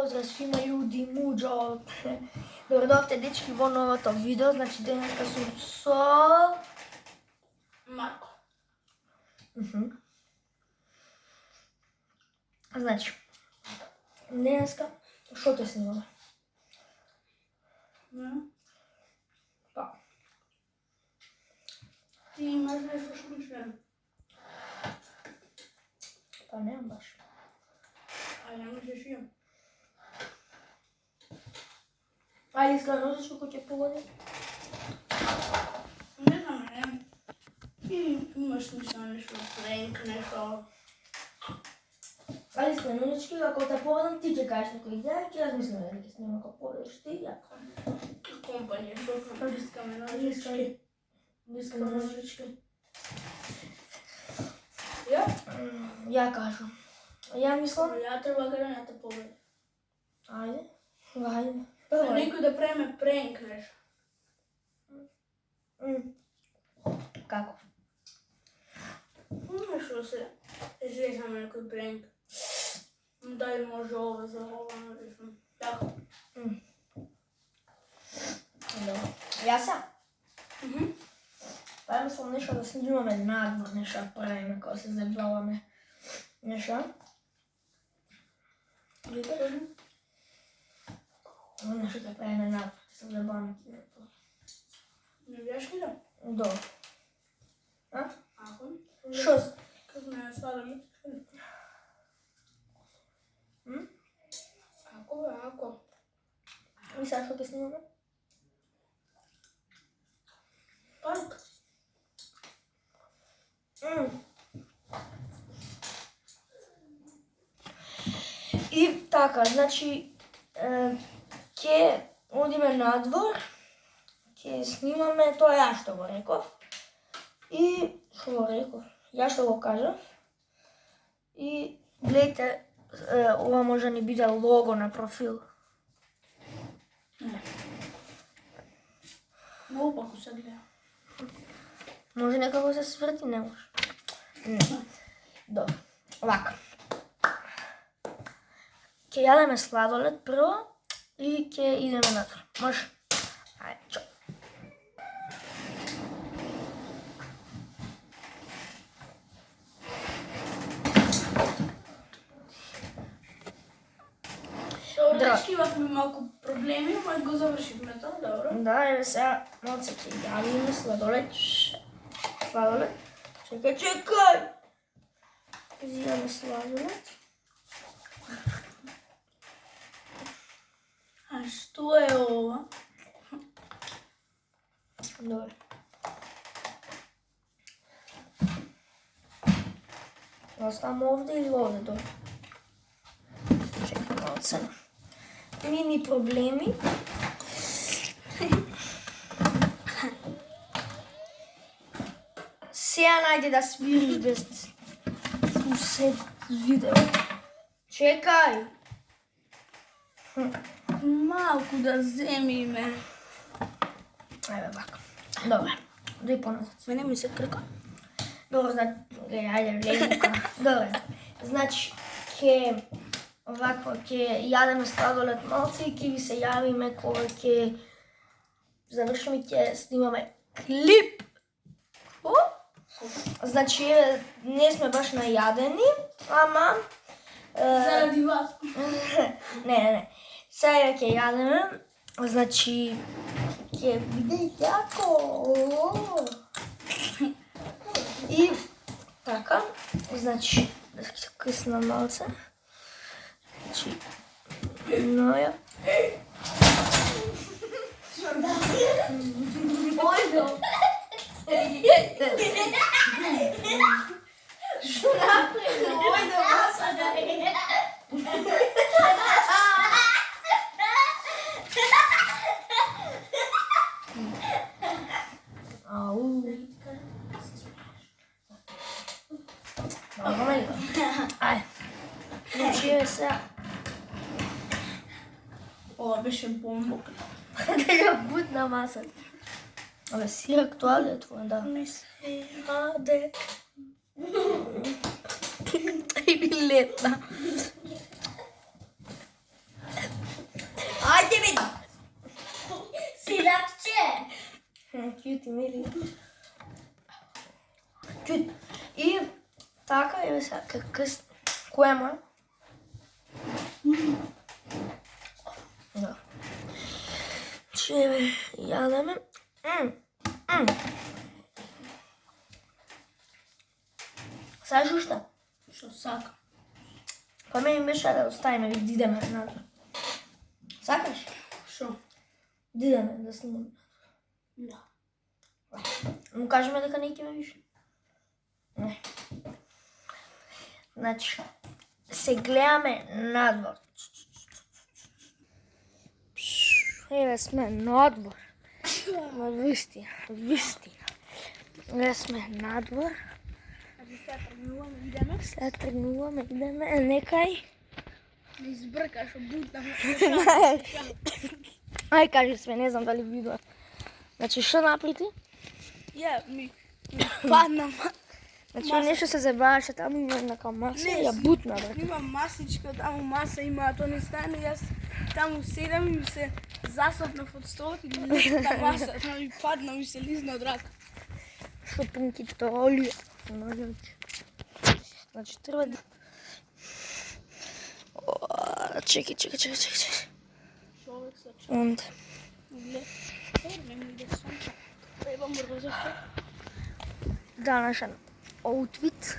поздрав свима људи, муџо. Добредовте дечки во новото видео, значи денеска сум со... Марко. Значи, денеска, шо те снимаме? Па. Ти имаш нешто што мислам. Па немам баш. А ја мислиш имам. Ајде искрено, зашто кој ќе погоди? Не знам, не. Ти имаш мислам нешто пранк, нешто. Ајде искрено, дечки, ако те погодам, ти ќе кажеш некој идеја, ќе размислиме дали ќе снимам како погодиш ти и ја. Компанија, што искаме на Искрено, искрено, ножички. Ја? Ја кажам. Ја мислам... Ја треба граната поглед. Ајде. Ајде. Некој да преме пранк нешто. Како? Нешто се излезаме некој пранк. Дај може ова за ова, нешто. Така. Добро. Јас сам? Па ја мислам нешто да снимаме надвор, нешто да правиме, кога се забаваме. Нешто? Викаш? Нешто да правиме надвор, се забаваме. Не видиш ли да? Добро. А? Ако? Шо? Како ме сладаме? Ако бе, ако? И сега што ќе снимаме? Парк. И така, значи, ќе одиме надвор, ќе снимаме, тоа ја што го реков. И што го реков? Ја што го кажав. И гледайте, ова може да ни биде лого на профил. Многу пако се гледа. Може некако се сврти, не може. Добро. Вака. Ќе јадеме сладолед прво и ќе идеме надвор. Може? Ајде, чо. Добро, дечки, имавме малку проблеми, ама го завршивме тоа, добро. Да, еве сега малце ќе јавиме сладолед. Сладолед. Чекај! Изјаваме сладолед. А што е ова? Добро. Да оставам овде или овде, добро? Чекај малце. Мини проблеми. Сега најде да свириш без се видео. Чекај! Малку да земиме. Ајде вака. Добре. Дој поназад. Мене ми се крка. Добро, значи, ајде влезука. Добре. Значи, ќе овако ќе јадеме сладолед малце и ќе ви се јавиме кога ќе завршиме и ќе снимаме клип. О? Значи, не сме баш најадени, ама... Заради вас. Не. Сега ќе јадеме, значи, ќе биде јако. И така, значи, да се късна малце. Значи, но ја. Ојдо. Што направи? Ојдо масата. Ау. Ајде. Значи, еве сега. Ова беше бомбок. Да ја бутна масата. Абе, сирак тоа ли е твој, да? Не се јаде. Или летна. Сирапче. Кјути, мили. Кјут. И така еве сега какъс. Кој е мој? Да. Че еве јадеме. Сега шушта? Што сака? Па мене беше да оставиме, ви дидеме надвор. Сакаш? Што? Дидеме да снимаме. Да. Му кажеме дека не ќе ме више. Не. Значи, се гледаме надвор. Еве сме надвор. Ма вистина. Еве сме надвор. Сега тргнуваме, идеме. Сега тргнуваме, идеме некај. Не избркаш, обутна. Ај кажи сме, не знам дали видува. Значи, што направи? Ја, ми падна. Значи, нешто се забаваше таму, има една маса и ја бутна, бе. Има масичка, таму маса има, а то не стане, јас таму седам и ми се засопнав од столот и листа маса, ми падна, ми се лизна од рака. Шопинките, олија. Значи, треба да... Чекай. Човек се чу. Онде. Глед. Не ми иде сонце. Требам розовка. Данашен outfit.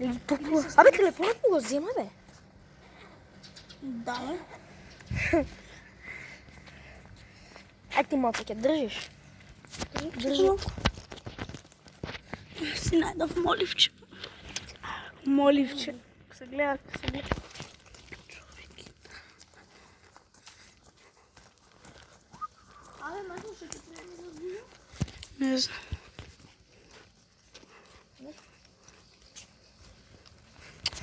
Леги топла. Абе, телефонот ми го зема, бе. Да, бе. Ај ти малко ќе држиш. Држи. Си најдов моливче. Моливче. Се гледа. Але можеш да ти треба да видиш? Не знам.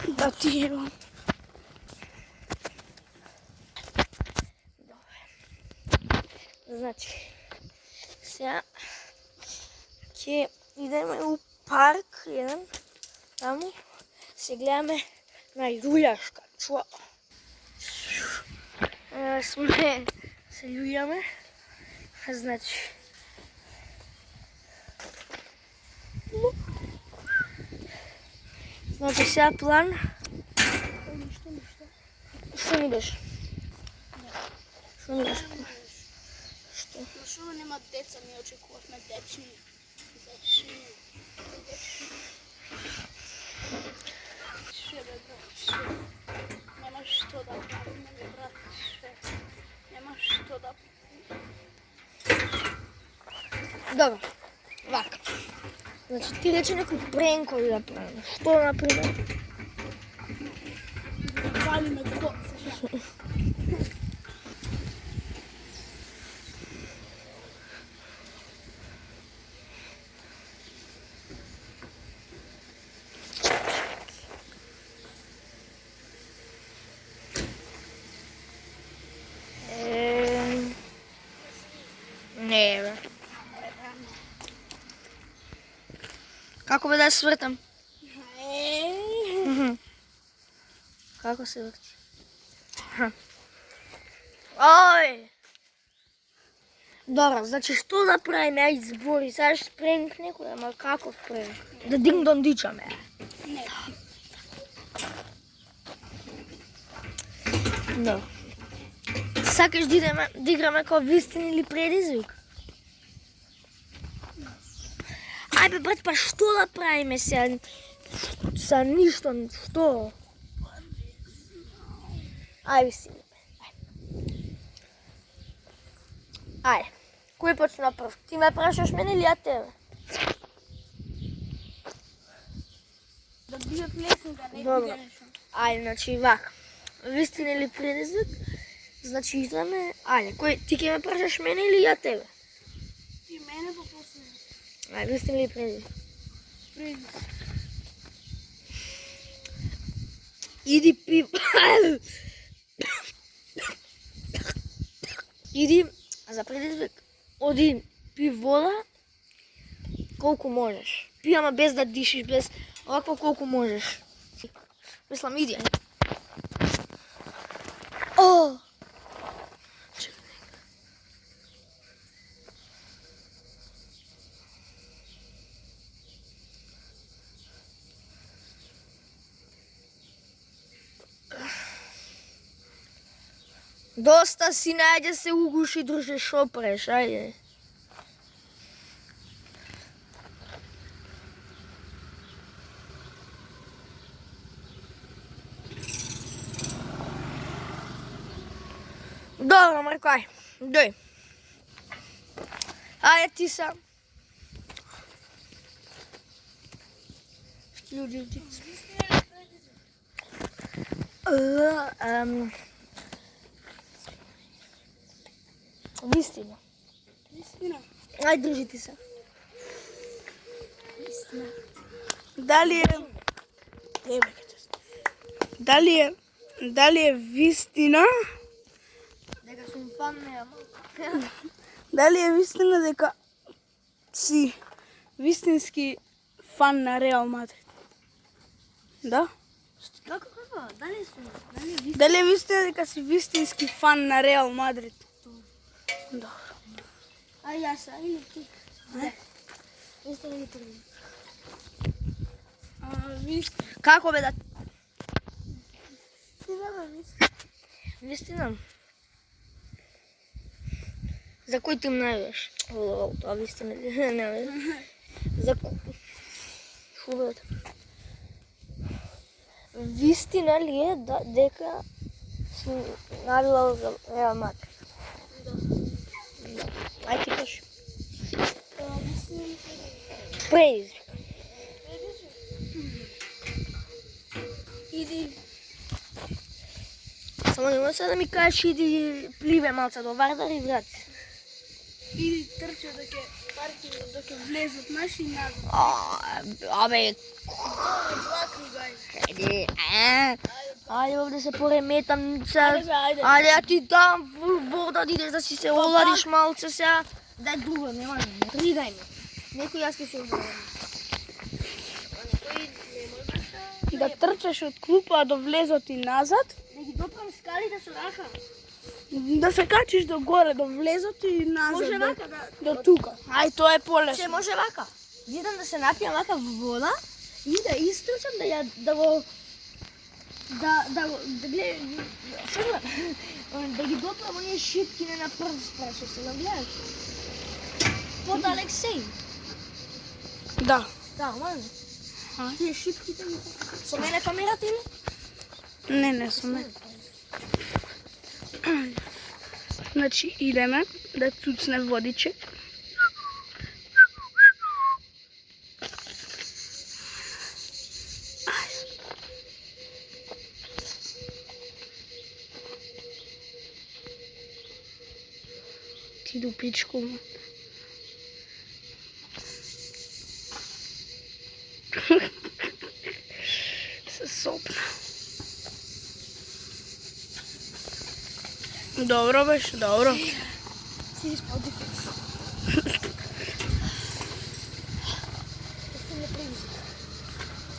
Да ти евам. Значи, сега ќе идеме у парк еден, таму се гледаме на Јулјашка чуа. Сме се љуѓаме, значи сега план. Што ми беше? Што ми беше? Што нема деца, ми очекувавме дечни. Ше, бе, брат, нема што да правим, брат, нема што да Добро, вака. Значи ти рече некои пренкови да правим. Што, например? палиме коца. Не, бе. Како бе да ја свртам? Како се врти? Ој! Добро, значи што да правиме? Ај збори, сега ќе спренг некој, ама како спренг? Да дичаме. Не. Да. Сакаш да играме како вистина или предизвик? Ајбе брат, па што да правиме сега? Са ништо, што? Ајде си. Ајде. Кој почна прв? Ти ме прашаш мене или ја тебе? Да бидат лесни, да не Добро. биде нешто. Ајде, значи вака. Вистина или предизвик? Значи идеме. Ајде, кој ти ќе ме прашаш мене или ја тебе? Ти мене по после. Ајде, вистина или предизвик? Преди. Иди пи... Иди, за предизвик, оди пи вода колку можеш. Пи, ама без да дишиш, без овакво колку можеш. Мислам, иди. О! Доста си најде се угуши, друже, шо преш, ајде. Добро, Марко, ај, дој. Ајде ти сам. Луѓе, ти. Вистина. Вистина. Ај, држи ти се. Вистина. Дали е вистина? Дека сум фан на Дали е вистина дека си вистински фан на Реал Мадрид? Да? Како? Дали сум? Дали е вистина? Дали е вистина дека си вистински фан на Реал Мадрид? Да. Ај, јас, или ти? Вистина или трудно? Како бе да? Вистина. За кој тим најдеш? Тоа вистина ли? Не бе. За кој? Шо бе? Вистина ли е дека си навилал за Реал Мадрид? Да. Ај ти кажи. Предизвик. Иди. Само нема се да ми кажеш иди пливе малце до Вардар и врати. Иди трча да ќе влезат наши назад. Абе, Два круга. еди, ајде овде се пореметам Ајде, бе, ајде. Ајде ја ти дам вода да идеш да си се оладиш малце сега. Дај друга, нема не. Три дај ми. Некој јас ќе се оладам. Да трчаш од клупа до влезот и назад, Да ги допрам скалите со рака. да се качиш до горе, до влезот и назад. Може до- вака да... До тука. Ај, тоа е Се полесно. може вака. Идам да се напијам вака во вода и да истрчам да го гледам, да ги допрам оние шипкине на прв спрашо се да гледаш. Под Алексеј. Да. Да, може. А? Тие шипките ми. Со мене камерата или? Не сум не. Значи, идеме да цуцне водиче. Ти до пичку. Се сопна. Добро беше, добро. Си исподи.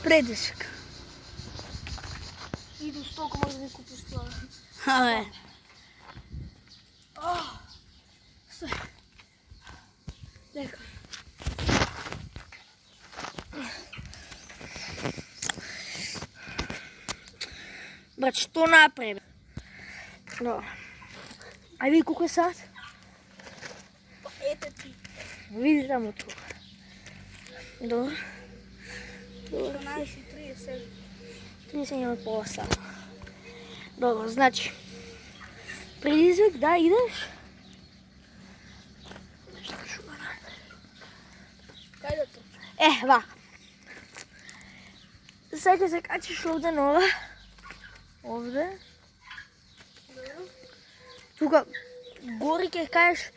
Предизвик. Иду столку може да купиш тоа. Абе. Лека. Брат, што направи? Добро. А види колко е сат? Ете ти. Види само тука. Добро. 12:30. 30 минути пола сат. Добро, значи. Предизвик, да, идеш? Кај да трча? Вака. Сега се качиш овде нова. Овде. Тука гори ќе кажеш,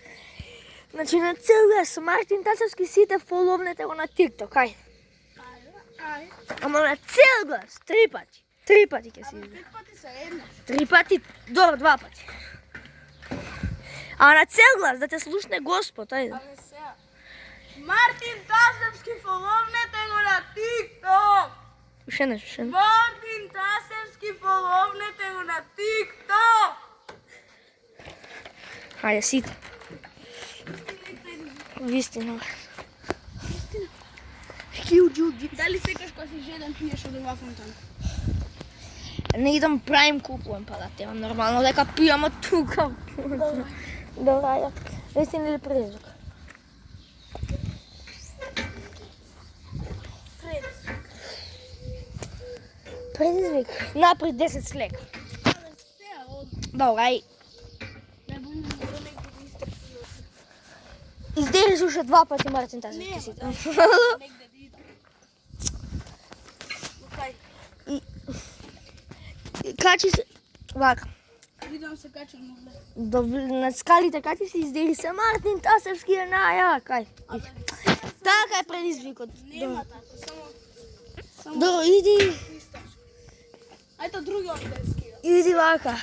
значи на цел лес, Мартин Тасовски сите фоловнете го на TikTok, ај. Ај. Ама на цел глас, 3 пати. 3 пати ќе си иде. 5 пати се еднаш. 3 пати, добро, 2 пати. А на цел глас, да те слушне Господ, ајде. Абе сега. Мартин Тасевски фоловнете го на TikTok. Уште нешто, уште нешто. Мартин Тасевски фоловнете го на TikTok. Ајде, сите. Вистина. Дали секаш кога си жеден пиеш од оваа фонтана? Не идам правим купувам па да темам нормално дека пијам од тука. Добра, ја. Вистина или предизвик? Предизвик. Напред 10 с лек. Добра, ај. Изделиш уште 2 пати Мартин тази песита. Качи се вака. Видам се качам На скалите качи се издели се Мартин Тасевски е најакај. Така е предизвикот. Нема така, само Добро, иди. Ајто други онделски. Иди вака.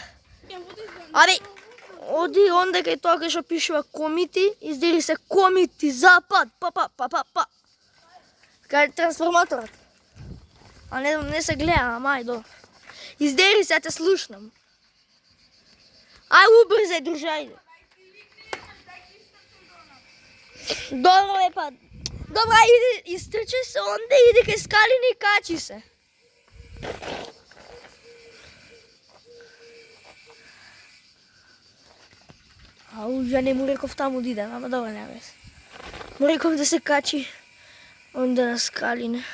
Абе, оди онде кај тоа кај што пишува комити, издели се комити запад, па. Кај трансформаторот. А не се гледа, ама ајдо. Издели се, те слушнам. Ај убрзај, дружајде. Добро е па. Добра, иди, истрчи се онде, иди кај скалини и качи се. Ау, ја не му реков таму да идем, ама добро не вез. Му реков да се качи онде на скалине.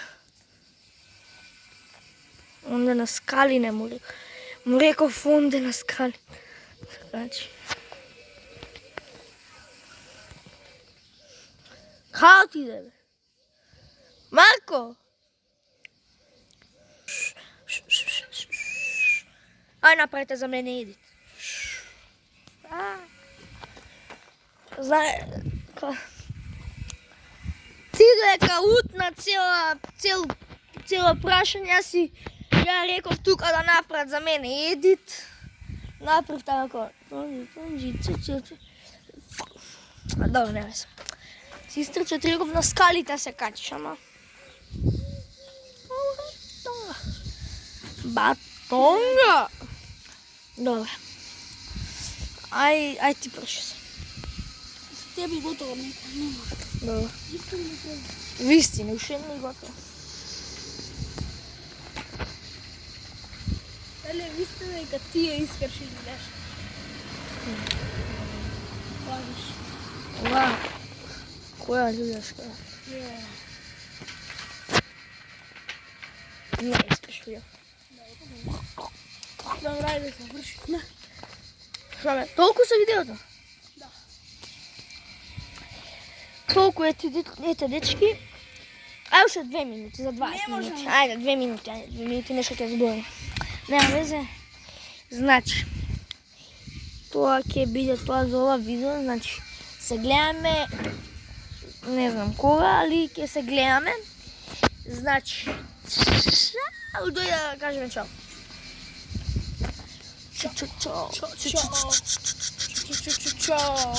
Онде на скалине му реков. Му реков онде на скалине. Значи. Као ти иде, бе? Марко! Ај направите за мене, идите. Знае, ти дека утна цела прашање, ја реков тука да направат за мене едит. Направив така, добро, не вез. Си истрчат, реков на скалите се качиш, ама... Батонга! Добре. Ај ти праши се. Тебе готово нека, нема. Добре. Вистина, уште не готово. Дали е вистина дека ти ја искаш или нешто? Лажиш. Ова, која љуѓашка? Не искаш ја. Добра, ајде се врши. Шо бе, толку се видеото? Да. Толку ете дечки. Ај уште 2 минути, за 20 Не можам. минути. Ајде, 2 минути, нешто ќе зборим. Нема везе. Значи, тоа ќе биде тоа за ова видео, значи, се гледаме, не знам кога, али ќе се гледаме. Значи, дојде да кажеме чао. Чао. Чао.